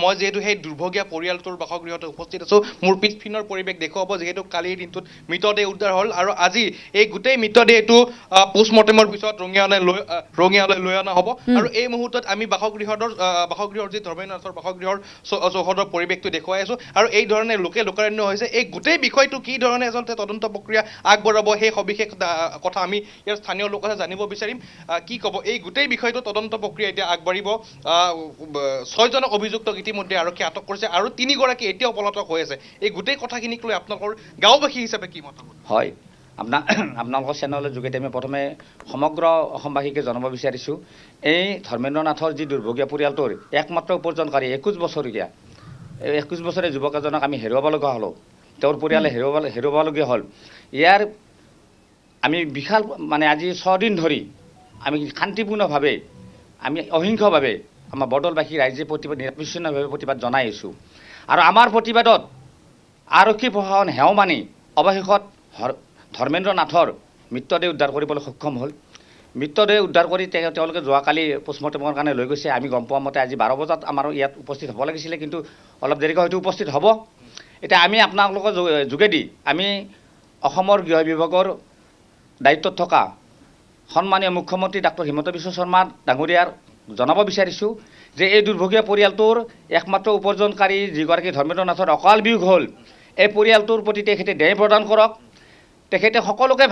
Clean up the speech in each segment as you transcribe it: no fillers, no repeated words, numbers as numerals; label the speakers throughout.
Speaker 1: মই যেহেতু সেই দুৰ্ভগীয়া পৰিয়ালটোৰ বাসগৃহত উপস্থিত আছোঁ মোৰ পিছপিনৰ পৰিৱেশ দেখুৱাব যিহেতু কালিৰ দিনটোত মৃতদেহ উদ্ধাৰ হ'ল আৰু আজি এই গোটেই মৃতদেহটো পোষ্টমৰ্টেমৰ পিছত ৰঙিয়ালৈ লৈ অনা হ'ব আৰু এই মুহূৰ্তত আমি বাসগৃহৰ যি ধৰ্মেন্দ্ৰ নাথৰ বাসগৃহৰ চৌহদৰ পৰিৱেশটো দেখুৱাই আছোঁ আৰু এই ধৰণে লোকাৰণ্য হৈছে এই গোটেই বিষয়টো কি ধৰণে আচলতে তদন্ত প্ৰক্ৰিয়া আগবঢ়াব সেই সবিশেষ কথা আমি ইয়াৰ স্থানীয় লোকৰ কথা জানিব বিচাৰিম কি ক'ব এই গোটেই বিষয়টো তদন্ত প্ৰক্ৰিয়া এতিয়া আগবাঢ়িব 6জনক অভিযুক্ত ইতিমধ্যে আৰক্ষী আটক কৰিছে আৰু 3গৰাকী এতিয়াও পলাতক হৈ আছে এই গোটেই কথাখিনিক লৈ আপোনালোকৰ গাঁওবাসী হিচাপে কি মতামত
Speaker 2: হয় আপোনালোকৰ চেনেলৰ যোগেদি আমি প্ৰথমে সমগ্ৰ অসমবাসীকে জনাব বিচাৰিছোঁ এই ধৰ্মেন্দ্ৰ নাথৰ যি দুৰ্ভগীয়া পৰিয়ালটোৰ একমাত্ৰ উপাৰ্জনকাৰী 21 বছৰীয়া যুৱক এজনক আমি হেৰুৱাব লগা হ'লোঁ তেওঁৰ পৰিয়ালে হেৰুৱাবলগীয়া হ'ল ইয়াৰ আমি বিশাল মানে আজি 6 দিন ধৰি আমি শান্তিপূৰ্ণভাৱে আমি অহিংসভাৱে আমাৰ বৰদলবাসী ৰাইজে নিৰবিচ্ছিন্নভাৱে প্ৰতিবাদ জনাই আহিছোঁ আৰু আমাৰ প্ৰতিবাদত আৰক্ষী প্ৰশাসন হেও মানি অৱশেষত ধৰ্মেন্দ্ৰ নাথৰ মৃতদেহ উদ্ধাৰ কৰিবলৈ সক্ষম হ'ল মৃতদেহ উদ্ধাৰ কৰি তেওঁলোকে যোৱাকালি পোষ্টমৰ্টেমৰ কাৰণে লৈ গৈছে আমি গম পোৱা মতে আজি 12 বজাত আমাৰ ইয়াত উপস্থিত হ'ব লাগিছিলে কিন্তু অলপ দেৰিকৈ হয়তো উপস্থিত হ'ব এতিয়া আমি আপোনালোকৰ যোগেদি আমি অসমৰ গৃহ বিভাগৰ দায়িত্বত থকা সন্মানীয় মুখ্যমন্ত্ৰী ডক্টৰ হিমন্ত বিশ্ব শৰ্মা ডাঙৰীয়াৰ জনাব বিচাৰিছোঁ যে এই দুৰ্ভগীয়া পৰিয়ালটোৰ একমাত্ৰ উপাৰ্জনকাৰী যিগৰাকী ধৰ্মেন্দ্ৰ নাথৰ অকাল বিয়োগ হ'ল এই পৰিয়ালটোৰ প্ৰতি তেখেতে ন্যায় প্ৰদান কৰক তেখেতে সকলোকে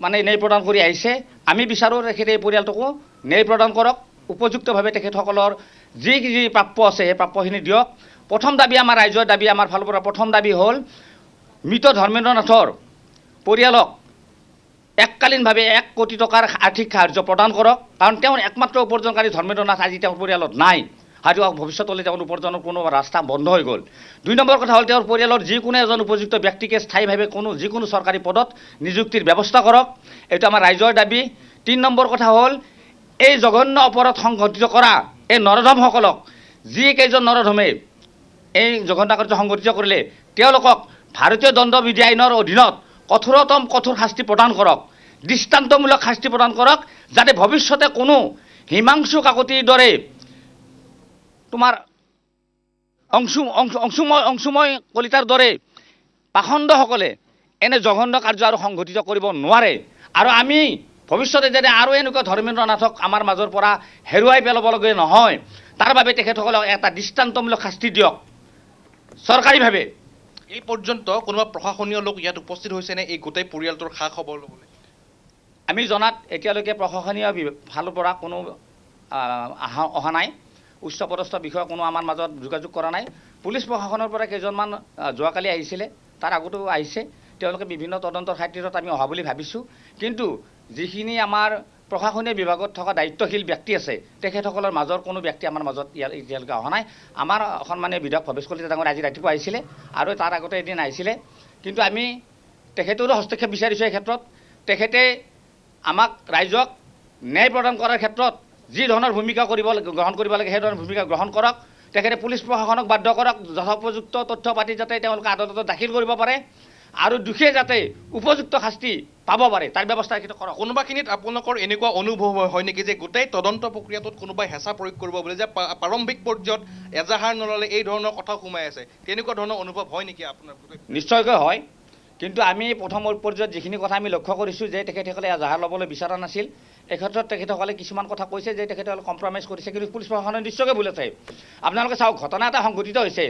Speaker 2: মানে ন্যায় প্ৰদান কৰি আহিছে আমি বিচাৰোঁ তেখেতে এই পৰিয়ালটোকো ন্যায় প্ৰদান কৰক উপযুক্তভাৱে তেখেতসকলৰ যি প্ৰাপ্য আছে সেই প্ৰাপ্যখিনি দিয়ক প্ৰথম দাবী আমাৰ ৰাইজৰ দাবী আমাৰ ফালৰ পৰা প্ৰথম দাবী হ'ল মৃত ধৰ্মেন্দ্ৰ নাথৰ পৰিয়ালক এককালীনভাৱে 1 কোটি টকাৰ আৰ্থিক সাহায্য প্ৰদান কৰক কাৰণ তেওঁৰ একমাত্ৰ উপাৰ্জনকাৰী ধৰ্মেন্দ্ৰ নাথ আজি তেওঁৰ পৰিয়ালত নাই হয়তো ভৱিষ্যতলৈ তেওঁৰ উপাৰ্জনৰ কোনো ৰাস্তা বন্ধ হৈ গ'ল 2 নম্বৰ কথা হ'ল তেওঁৰ পৰিয়ালৰ যিকোনো এজন উপযুক্ত ব্যক্তিকে স্থায়ীভাৱে যিকোনো চৰকাৰী পদত নিযুক্তিৰ ব্যৱস্থা কৰক এইটো আমাৰ ৰাইজৰ দাবী 3 নম্বৰ কথা হ'ল এই জঘন্য অপৰাধ সংঘটিত কৰা এই নৰধমসকলক যিকেইজন নৰধমে এই জঘন্য কাৰ্য সংঘটিত কৰিলে তেওঁলোকক ভাৰতীয় দণ্ডবিধি আইনৰ অধীনত কঠোৰ শাস্তি প্ৰদান কৰক দৃষ্টান্তমূলক শাস্তি প্ৰদান কৰক যাতে ভৱিষ্যতে কোনো হিমাংশু কাকতিৰ দৰে তোমাৰ অংশুময় কলিতাৰ দৰে পাখণ্ডসকলে এনে জঘন্য কাৰ্য আৰু সংঘটিত কৰিব নোৱাৰে আৰু আমি ভৱিষ্যতে যাতে আৰু এনেকুৱা ধৰ্মেন্দ্ৰ নাথক আমাৰ মাজৰ পৰা হেৰুৱাই পেলাবলগীয়া নহয় তাৰ বাবে তেখেতসকলক এটা দৃষ্টান্তমূলক শাস্তি দিয়ক চৰকাৰীভাৱে
Speaker 1: এই পৰ্যন্ত কোনোবা প্ৰশাসনীয় লোক ইয়াত উপস্থিত হৈছেনে এই গোটেই পৰিয়ালটোৰ খা খবৰ ল'বলৈ
Speaker 2: আমি জনাত এতিয়ালৈকে প্ৰশাসনীয় ফালৰ পৰা কোনো অহা নাই উচ্চপদস্থ বিষয়া কোনো আমাৰ মাজত যোগাযোগ কৰা নাই পুলিচ প্ৰশাসনৰ পৰা কেইজনমান যোৱাকালি আহিছিলে তাৰ আগতো আহিছে তেওঁলোকে বিভিন্ন তদন্তৰ খাতিৰত আমি অহা বুলি ভাবিছোঁ কিন্তু যিখিনি আমাৰ প্ৰশাসনীয় বিভাগত থকা দায়িত্বশীল ব্যক্তি আছে তেখেতসকলৰ মাজৰ কোনো ব্যক্তি আমাৰ মাজত এতিয়ালৈকে অহা নাই আমাৰ সন্মানীয় বিধায়ক ভৱেশ কলিতা ডাঙৰ আজি ৰাতিপুৱা আহিছিলে আৰু তাৰ আগতে এদিন আহিছিলে কিন্তু আমি তেখেতৰো হস্তক্ষেপ বিচাৰিছোঁ এই ক্ষেত্ৰত তেখেতে আমাক ৰাইজক ন্যায় প্ৰদান কৰাৰ ক্ষেত্ৰত যি ধৰণৰ ভূমিকা গ্ৰহণ কৰিব লাগে সেই ধৰণৰ ভূমিকা গ্ৰহণ কৰক তেখেতে পুলিচ প্ৰশাসনক বাধ্য কৰক যথোপযুক্ত তথ্য পাতি যাতে তেওঁলোকে আদালতত দাখিল কৰিব পাৰে আৰু দুখীয়ে যাতে উপযুক্ত শাস্তি পাব পাৰে তাৰ ব্যৱস্থা কৰক
Speaker 1: কোনোবাখিনিত আপোনালোকৰ এনেকুৱা অনুভৱ হয় নেকি যে গোটেই তদন্ত প্ৰক্ৰিয়াটোত কোনোবাই হেঁচা প্ৰয়োগ কৰিব বুলি যে প্ৰাৰম্ভিক পৰ্যায়ত এজাহাৰ নল'লে এই ধৰণৰ কথা সোমাই আছে তেনেকুৱা ধৰণৰ অনুভৱ হয় নেকি আপোনাৰ
Speaker 2: নিশ্চয়কৈ হয় কিন্তু আমি প্ৰথম পৰ্যায়ত যিখিনি কথা আমি লক্ষ্য কৰিছোঁ যে তেখেতসকলে এজাহাৰ ল'বলৈ বিচৰা নাছিল এই ক্ষেত্ৰত তেখেতসকলে কিছুমান কথা কৈছে যে তেখেতসকলে কম্প্ৰমাইজ কৰিছে কিন্তু পুলিচ প্ৰশাসনে নিশ্চয়কৈ ভুল আছে আপোনালোকে চাওক ঘটনা এটা সংঘটিত হৈছে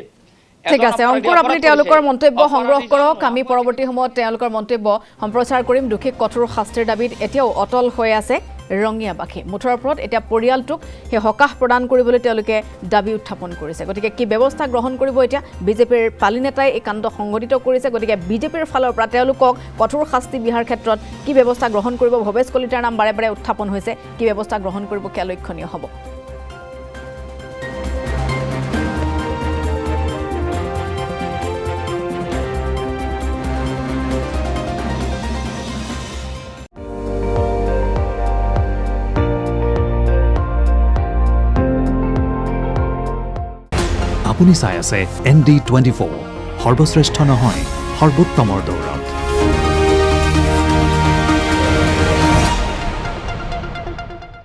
Speaker 3: ঠিক আছে অংকুৰ আপুনি তেওঁলোকৰ মন্তব্য সংগ্ৰহ কৰক আমি পৰৱৰ্তী সময়ত তেওঁলোকৰ মন্তব্য সম্প্ৰচাৰ কৰিম দোষীক কঠোৰ শাস্তিৰ দাবীত এতিয়াও অটল হৈ আছে ৰঙিয়াবাসী মুঠৰ ওপৰত এতিয়া পৰিয়ালটোক সেই সকাহ প্ৰদান কৰিবলৈ তেওঁলোকে দাবী উত্থাপন কৰিছে গতিকে কি ব্যৱস্থা গ্ৰহণ কৰিব এতিয়া বিজেপিৰ পালি নেতাই এই কাণ্ড সংঘটিত কৰিছে গতিকে বিজেপিৰ ফালৰ পৰা তেওঁলোকক কঠোৰ শাস্তি বিহাৰ ক্ষেত্ৰত কি ব্যৱস্থা গ্ৰহণ কৰিব ভৱেশ কলিতাৰ নাম বাৰে বাৰে উত্থাপন হৈছে কি ব্যৱস্থা গ্ৰহণ কৰিব কিয় লক্ষণীয় হ'ব
Speaker 4: আপুনি চাই আছে ND24 সৰ্বশ্ৰেষ্ঠ নহয় সৰ্বোত্তমৰ দৌৰত